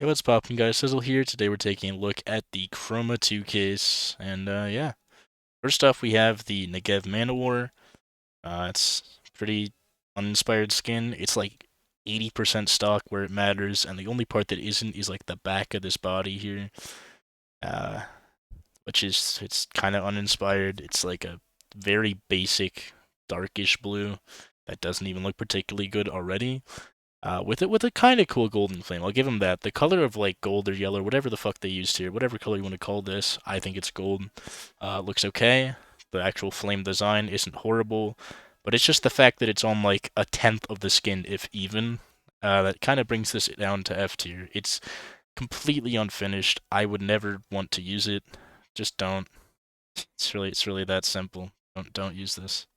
Hey, what's poppin', guys? Sizzle here. Today we're taking a look at the Chroma 2 case, and yeah. First off, we have the Negev Man of War. It's pretty uninspired skin. It's like 80% stock where it matters, and the only part that isn't is like the back of this body here, uh, which is it's kind of uninspired. It's like a very basic darkish blue that doesn't even look particularly good already. With a kind of cool golden flame. I'll give them that. The color of like gold or yellow, whatever the fuck they used here, whatever color you want to call this, I think it's gold. Looks okay. The actual flame design isn't horrible, but it's just the fact that it's on like a tenth of the skin, if even. That kind of brings this down to F tier. It's completely unfinished. I would never want to use it. Just don't. It's really that simple. Don't use this.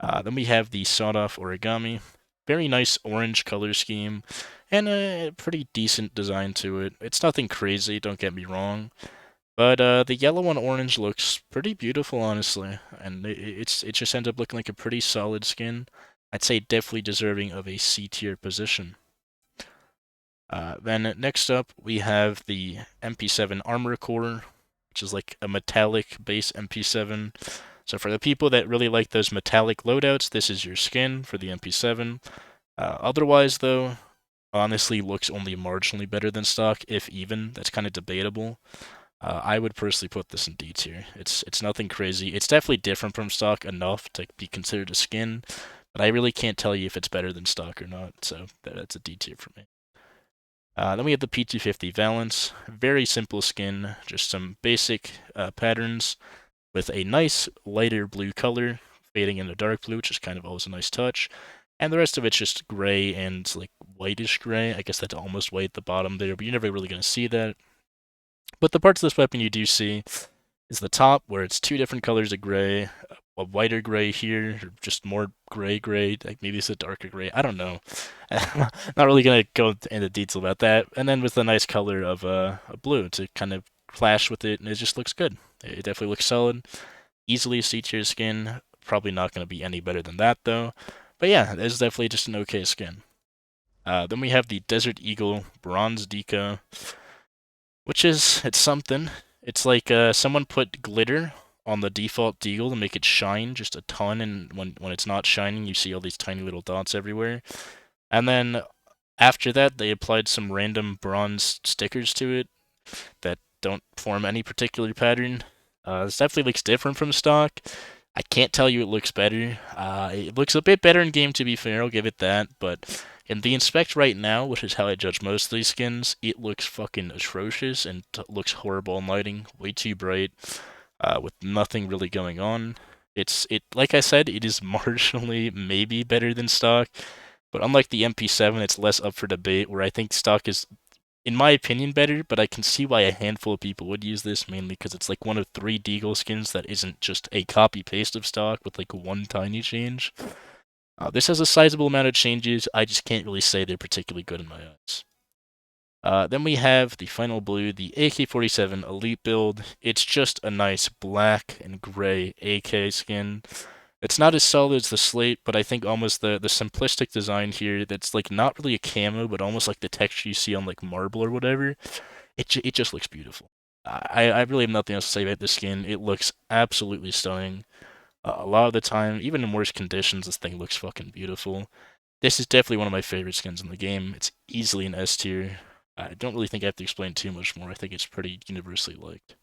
Then we have the sawed-off origami. Very nice orange color scheme, and a pretty decent design to it. It's nothing crazy, don't get me wrong, but the yellow and orange looks pretty beautiful, honestly, and it just ends up looking like a pretty solid skin. I'd say definitely deserving of a C tier position. Then next up, we have the MP7 Arm Recorder, which is like a metallic base MP7. So for the people that really like those metallic loadouts, this is your skin for the MP7. Otherwise, though, honestly looks only marginally better than stock, if even. That's kind of debatable. I would personally put this in D tier. It's nothing crazy. It's definitely different from stock enough to be considered a skin, but I really can't tell you if it's better than stock or not. So that's a D tier for me. Then we have the P250 Valance. Very simple skin, just some basic patterns with a nice lighter blue color fading into dark blue, which is kind of always a nice touch. And the rest of it's just gray and like whitish gray. I guess that's almost white at the bottom there, but you're never really going to see that. But the parts of this weapon you do see is the top, where it's two different colors of gray, a whiter gray here, or just more gray, like maybe it's a darker gray. I don't know. Not really gonna go into detail about that. And then with the nice color of a blue to kind of clash with it, and it just looks good. It definitely looks solid. Easily a C tier skin. Probably not gonna be any better than that though. But yeah, it's definitely just an okay skin. Then we have the Desert Eagle Bronze Deca, which is, it's something. It's like someone put glitter on the default deagle to make it shine just a ton, and when it's not shining, you see all these tiny little dots everywhere. And then after that, they applied some random bronze stickers to it that don't form any particular pattern. This definitely looks different from stock. I can't tell you it looks better. It looks a bit better in game, to be fair, I'll give it that, but in the inspect right now, which is how I judge most of these skins, it looks fucking atrocious and looks horrible in lighting, way too bright, with nothing really going on. Like I said, it is marginally maybe better than stock, but unlike the MP7, it's less up for debate, where I think stock is, in my opinion, better, but I can see why a handful of people would use this, mainly because it's like one of three Deagle skins that isn't just a copy-paste of stock with like one tiny change. This has a sizable amount of changes, I just can't really say they're particularly good in my eyes. Then we have the final blue, the AK47 Elite build. It's just a nice black and gray AK skin. It's not as solid as the slate, but I think almost the simplistic design here that's like not really a camo, but almost like the texture you see on like marble or whatever. It just looks beautiful. I really have nothing else to say about this skin. It looks absolutely stunning. A lot of the time, even in worse conditions, this thing looks fucking beautiful. This is definitely one of my favorite skins in the game. It's easily an S tier. I don't really think I have to explain too much more. I think it's pretty universally liked.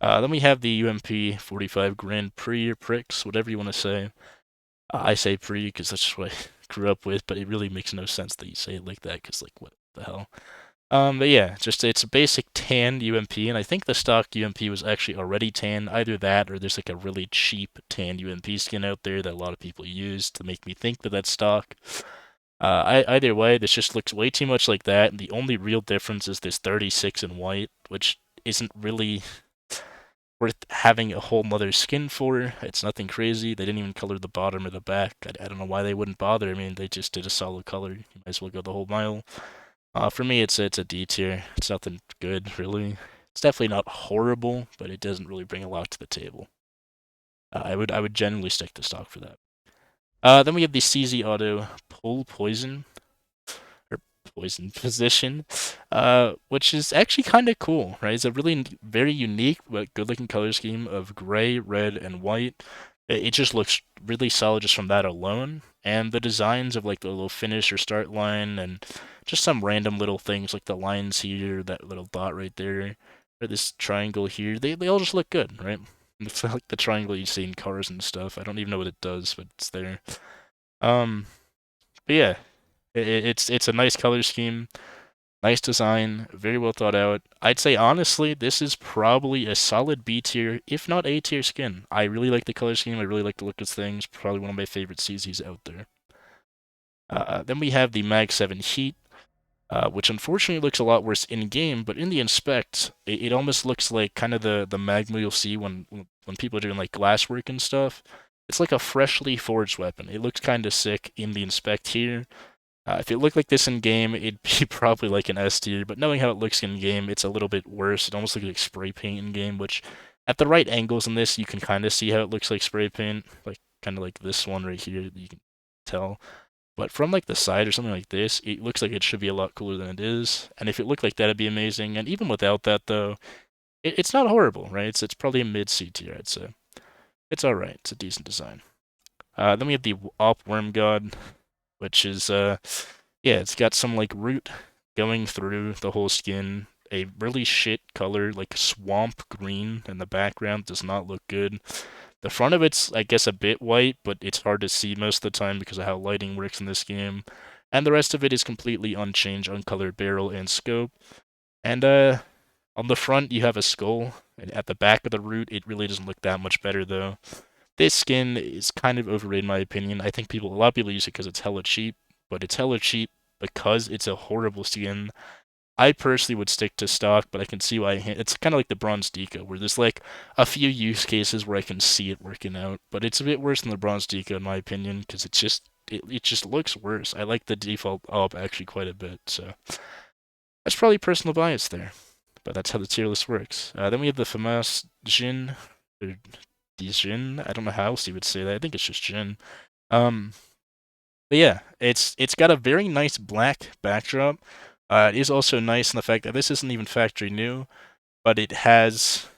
Then we have the UMP 45 Grand Prix or Prix, whatever you want to say. I say Prix because that's just what I grew up with, but it really makes no sense that you say it like that because, like, what the hell? But yeah, just it's a basic tan UMP, and I think the stock UMP was actually already tan. Either that, or there's like a really cheap tan UMP skin out there that a lot of people use to make me think that that's stock. Either way, this just looks way too much like that, and the only real difference is this 36 in white, which isn't really worth having a whole nother skin for. It's nothing crazy. They didn't even color the bottom or the back. I don't know why they wouldn't bother. I mean, they just did a solid color. You might as well go the whole mile. For me, it's a D tier. It's nothing good, really. It's definitely not horrible, but it doesn't really bring a lot to the table. I would generally stick to stock for that. Then we have the CZ Auto Pull Poison, or poison position, which is actually kind of cool, right? It's a really very unique but good-looking color scheme of gray, red, and white. It just looks really solid just from that alone, and the designs of like the little finish or start line, and just some random little things like the lines here, that little dot right there, or this triangle here. They all just look good, right? It's like the triangle you see in cars and stuff. I don't even know what it does, but it's there. Um, but yeah, it's a nice color scheme, nice design, very well thought out. I'd say honestly, this is probably a solid B tier, if not A tier skin. I really like the color scheme. I really like the look of things. Probably one of my favorite CZs out there. Then we have the Mag 7 Heat, which unfortunately looks a lot worse in game, but in the inspect, it almost looks like kind of the magma you'll see when people are doing like glasswork and stuff. It's like a freshly forged weapon. It looks kind of sick in the inspect here. If it looked like this in game, it'd be probably like an S tier, but knowing how it looks in game, it's a little bit worse. It almost looks like spray paint in game, which at the right angles in this, you can kind of see how it looks like spray paint, like kind of like this one right here, you can tell. But from like the side or something like this, it looks like it should be a lot cooler than it is. And if it looked like that, it'd be amazing. And even without that, though, it's not horrible, right? It's probably a mid C tier, I'd say. It's all right. It's a decent design. Then we have the Op Worm God, which is yeah, it's got some like root going through the whole skin. A really shit color, like swamp green in the background, does not look good. The front of it's, I guess, a bit white, but it's hard to see most of the time because of how lighting works in this game. And the rest of it is completely unchanged, uncolored barrel and scope. And on the front, you have a skull. And at the back of the root, it really doesn't look that much better, though. This skin is kind of overrated in my opinion. I think a lot of people use it because it's hella cheap, but it's hella cheap because it's a horrible skin. I personally would stick to stock, but I can see why it's kind of like the Bronze Deco, where there's like a few use cases where I can see it working out, but it's a bit worse than the Bronze Deco in my opinion because it just looks worse. I like the default up actually quite a bit, so that's probably personal bias there, but that's how the tier list works. Then we have the Famas Jin, or Jin. I don't know how else you would say that. I think it's just Jin. Um, but yeah, it's got a very nice black backdrop. It is also nice in the fact that this isn't even factory new, but it has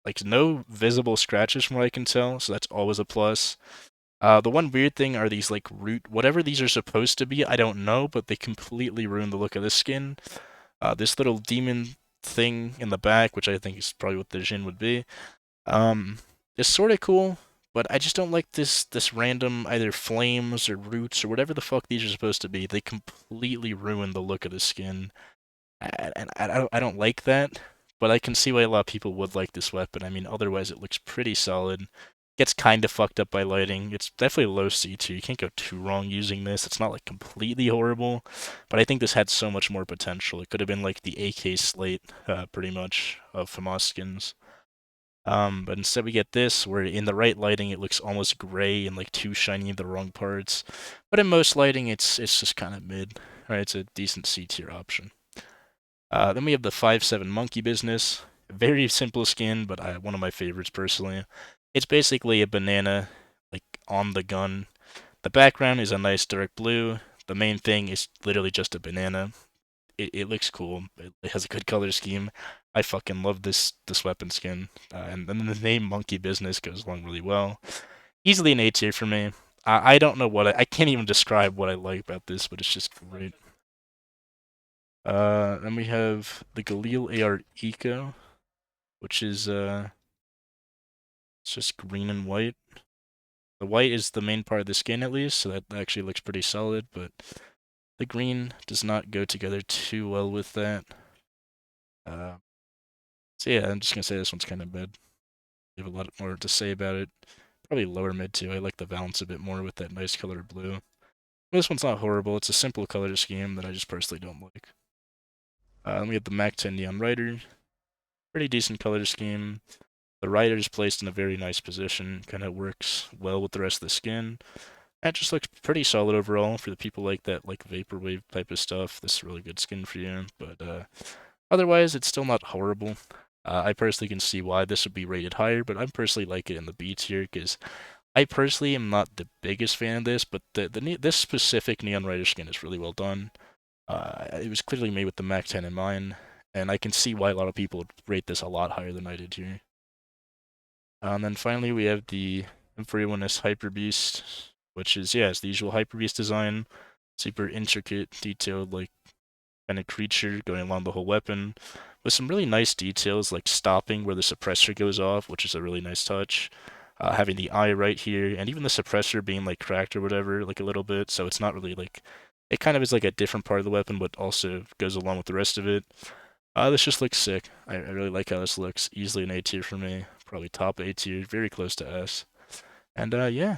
like no visible scratches from what I can tell, so that's always a plus. The one weird thing are these like root, whatever these are supposed to be, I don't know, but they completely ruin the look of this skin. This little demon thing in the back, which I think is probably what the Jin would be, is sort of cool, but I just don't like this random either flames or roots or whatever the fuck these are supposed to be. They completely ruin the look of the skin, and I don't like that. But I can see why a lot of people would like this weapon. I mean, otherwise it looks pretty solid. Gets kind of fucked up by lighting. It's definitely low C2. You can't go too wrong using this. It's not like completely horrible, but I think this had so much more potential. It could have been like the AK slate, pretty much, of FAMAS skins. But instead we get this, where in the right lighting it looks almost gray and like too shiny in the wrong parts. But in most lighting it's just kind of mid. Right, it's a decent C tier option. Then we have the 5.7 Monkey Business. Very simple skin, but one of my favorites personally. It's basically a banana, like on the gun. The background is a nice dark blue. The main thing is literally just a banana. It looks cool. It has a good color scheme. I fucking love this weapon skin. And then the name Monkey Business goes along really well. Easily an A tier for me. I don't know I can't even describe what I like about this, but it's just great. Then we have the Galil Art Eco, which is it's just green and white. The white is the main part of the skin at least, so that actually looks pretty solid, but the green does not go together too well with that. So yeah, I'm just gonna say this one's kind of mid. I have a lot more to say about it. Probably lower mid too. I like the Valance a bit more with that nice color blue. This one's not horrible. It's a simple color scheme that I just personally don't like. Then we have the Mac 10 Neon Rider. Pretty decent color scheme. The rider is placed in a very nice position. Kind of works well with the rest of the skin. That just looks pretty solid overall for the people like that, like vaporwave type of stuff. This is really good skin for you, but otherwise, it's still not horrible. I personally can see why this would be rated higher, but I personally like it in the B tier because I personally am not the biggest fan of this, but this specific Neon Rider skin is really well done. It was clearly made with the Mac 10 in mind, and I can see why a lot of people rate this a lot higher than I did here. And then finally we have the M41S Hyper Beast, which is, yeah, it's the usual Hyper Beast design, super intricate, detailed, like, kind of creature going along the whole weapon, with some really nice details like stopping where the suppressor goes off, which is a really nice touch. Having the eye right here, and even the suppressor being like cracked or whatever, like a little bit, so it's not really like it kind of is like a different part of the weapon, but also goes along with the rest of it. This just looks sick. I really like how this looks. Easily an A tier for me, probably top A tier, very close to S. And yeah,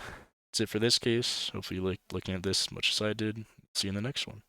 that's it for this case. Hopefully you like looking at this as much as I did. See you in the next one.